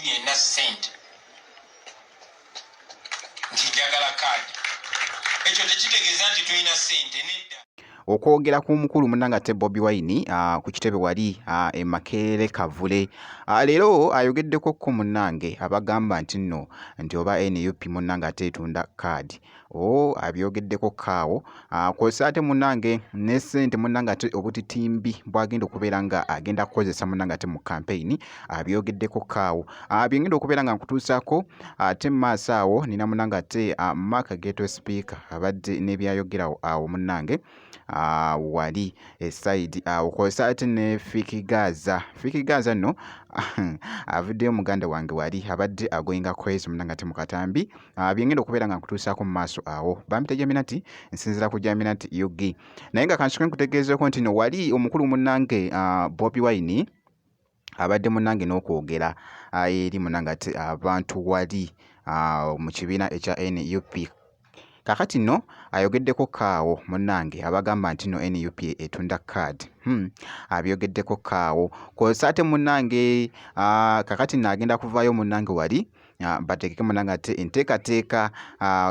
yenna ssente nti njagala kaadi ekyo tekitegeeza nti tulina ssente nedda. Okwogera ku mukulu munnanga te Bobi Wine ku kitebe wali e Makerere Kavule leero ayogeddeko ko munnange abagamba nti nno nti oba NUP munnanga tetunda kaadi abyogeddeko kaawo kw'ossa ate munnange ne ssente munnanga te obutitimbi bw'agenda okubeera nga agenda kukozesa munnanga te mu campaign abyogeddeko kaawo byengenda okubeera nga nkutuusaako ate mu maaso awo nina munnanga te Mark Geto Speaker abadde n'ebyayogera awo munnange wali eside kw'ossa ate ne Fikigaza nno avuddeyo muganda wange wali abadde agoyinga kwezi munnanga te mu katambi byengenda okubeera nga nkutuusaako mu maaso awo bampita Jaminati nsinzira ku Jaminati Yugi naye nga kansoke nkutegeezeeko nti no wali omukulu munnange Bobi Wine abadde munnange n'okwogera eri munnanga te abantu wali mu kibiina ekya NUP kakati nno ayogeddeko kaawo munnange abagamba nti no NUP etunda kaadi abyogeddeko kaawo kw'ossa ate munnange kakati nno agenda kuvaayo munnange wali bategeke munnanga te enteekateeka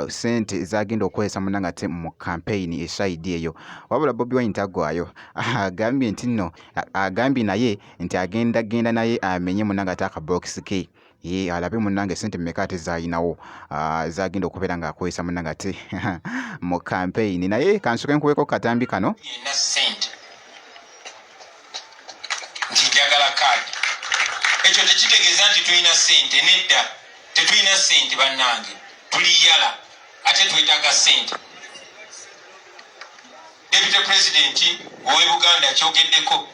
ssente zagenda okukozesa munnanga te mu campaign esayidi eyo wabula Bobi Wine tagwayo agambye nti nno agambye naye nti genda naye amenye munnanga te akabokisi ke alabe munnanga ssente mmeka ate zayinawo zagenda okubeera nga akozesa munnanga te mu campaign naye kansoke nkuweko katambi kano yenna ssente nti njagala kaadi ekyo tekitegeeza nti tulina ssente nedda tetulina ssente bannange tuli yala ate twetaaga ssente. Deputy President owe Buganda kyogeddeko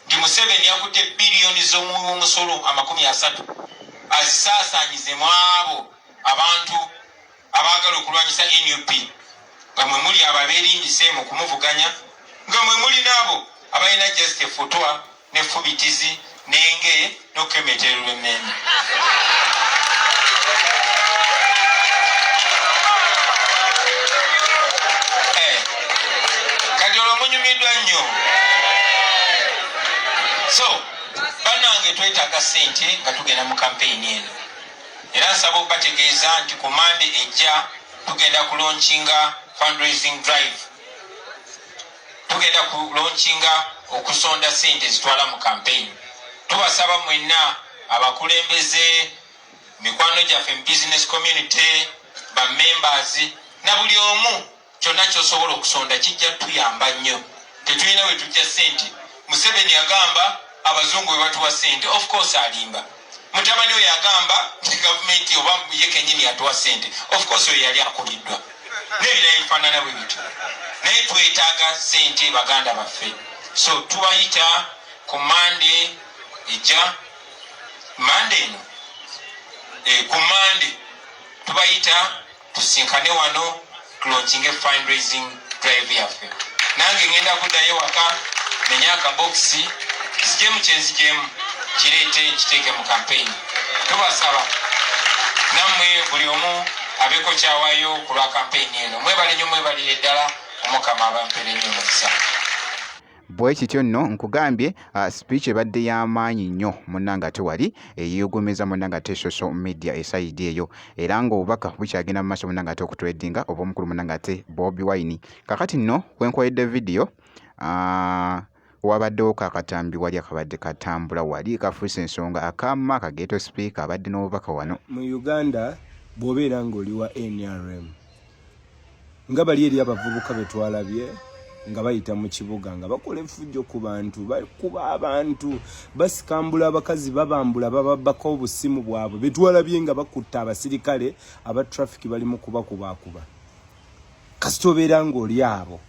nti Museveni yakutte biliyoni z'omusolo 30 azisaasaanyize mu abo abantu abaagala okulwanyisa NUP nga mwe muli ababeeringise mu kumuvuganya nga mwe muli n'abo abalina just efotwa n'effubitizi n'enge n'okukemetera olw'emmeeme. Kati olwo munyumiddwa nnyo. So bannange twetaaga ssente nga tugenda mu kampeyini eno era nsaba okubategeeza nti ku Mande ejja tugenda kulaunchinga fundraising drive, tugenda kulaunchinga okusonda ssente zitwala mu kampeyini. Tubasaba mwenna abakulembeze, mikwano gyaffe mu business community, ba members na buli omu kyonna ky'osobola okusonda kijja tuyamba nnyo. Tetulina we tujja ssente. Museveni yagamba abazungu we batuwa ssente, of course alimba. Mutabani we yagamba nti gavumenti oba ye kennyini yatuwa ssente, of course we yali akuliddwa. N'ebirala ebifaanana bwe bityo. Naye twetaaga ssente baganda baffe. So tubayita ku Mande ejja, Mande eno ku Mande tubayita tusinkane wano tulaunchinge fundraising drive yaffe. Nange ngenda kuddayo waka menya akabokisi zijemu kyenzijemu kireete kiteeke mu kampeyini. Tubasaba nammwe buli omu abeeko kyawaayo ku lwa kampeyini eno. Mwebale nnyo, mwebalire ddala, Omukama abampere nnyo omukisa. bwe kityo nno nkugambye speech ebadde y'amaanyi nnyo munnanga ate wali eyeegomeza munnanga ate social media esayidi eyo era ng'obubaka bukyagenda mu maaso munnanga ate okutwedinga oba omukulu munnanga ate Bobi Wine. Kakati nno kwenkoledde vidiyo wabaddewo kakatambi wali akabadde katambula wali kafuuse ensonga akama Kageto Speaker abadde n'obubaka wano mu Uganda bw'obeera ng'oli wa NRM nga bali eri abavubuka betwalabye nga bayita mu kibuga nga bakola effujjo ku bantu, bakuba abantu, basikambula abakazi, babambula, bababbako obusimu bwabwe, betwalabye nga bakutta abasirikale aba traffic bali mu kubakuba. Kasita obeera ng'oli abo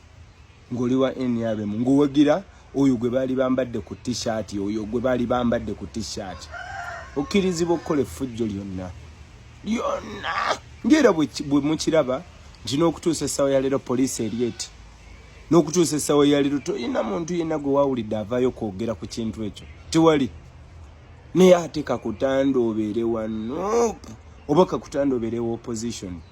ng'oli wa NRM ng'owagira oyo gwe baali bambadde ku t-shirt, oyo gwe baali bambadde ku t-shirt, okkirizibwa okukola effujjo lyonna ng'era bwe mukiraba nti n'okutuusa essaawa ya leero poliisi eryeti n'okutuusa essaawa ya leero toyina muntu yenna gwe waawulidde avaayo kwogera ku kintu ekyo, tewali. Naye ate kakutanda obeere wano oba kakutanda obeere wa opposition,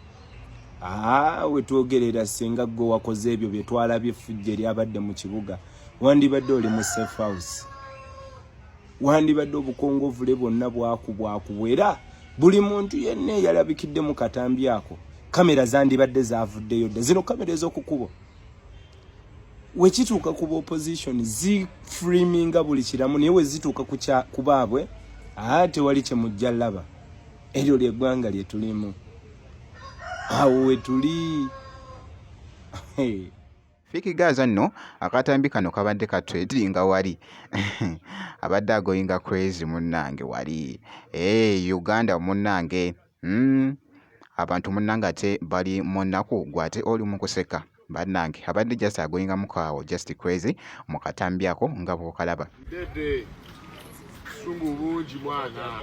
we twogerera singa gwe wakoze ebyo bye twalabye effujjo eryabadde mu kibuga wandibadde oli mu safe house. wandibadde obukongovule bwonna bwakubwakubwa era buli muntu yenna eyalabikidde mu katambi ako kamera zandibadde zavuddeyo dda zino kamera ez'okukubo wekituuka ku opposition zifreaminga buli kiramu naye wezituuka ku baabwe tewali kyemujja laba eryo lyeggwanga lye tulimu awo wetuli Fiki Gaza nno akatambi kano kabadde katwedinga wali abadde agoyinga crazy munnange wali Uganda munnange abantu munnange ate bali mu nnaku gwate oli mu kuseka bannange abadde just agoyinga mukaawo just crazy mu katambi ako nga bw'okalaba dede sungu bungi mwana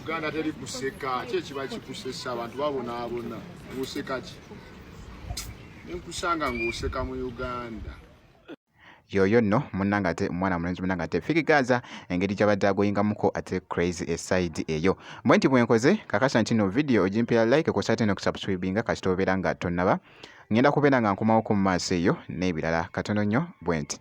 Uganda teri kuseka kiba kikusesa abantu babonaabona ng'oseka ki nenkusanga ng'oseka mu Uganda yoyo nno munnange ate mwana mulenzi munnange ate Fiki Gaza engeri gy'abadde agoyingamuko ate crazy eside eyo bwe nti bwenkoze kakasa nti no video ogimpira like kosate n'okusubscribinga kasita obeera nga tonnaba ngenda kubeera nga nkomawo ku maaso eyo n'ebirala katono nnyo bwe nti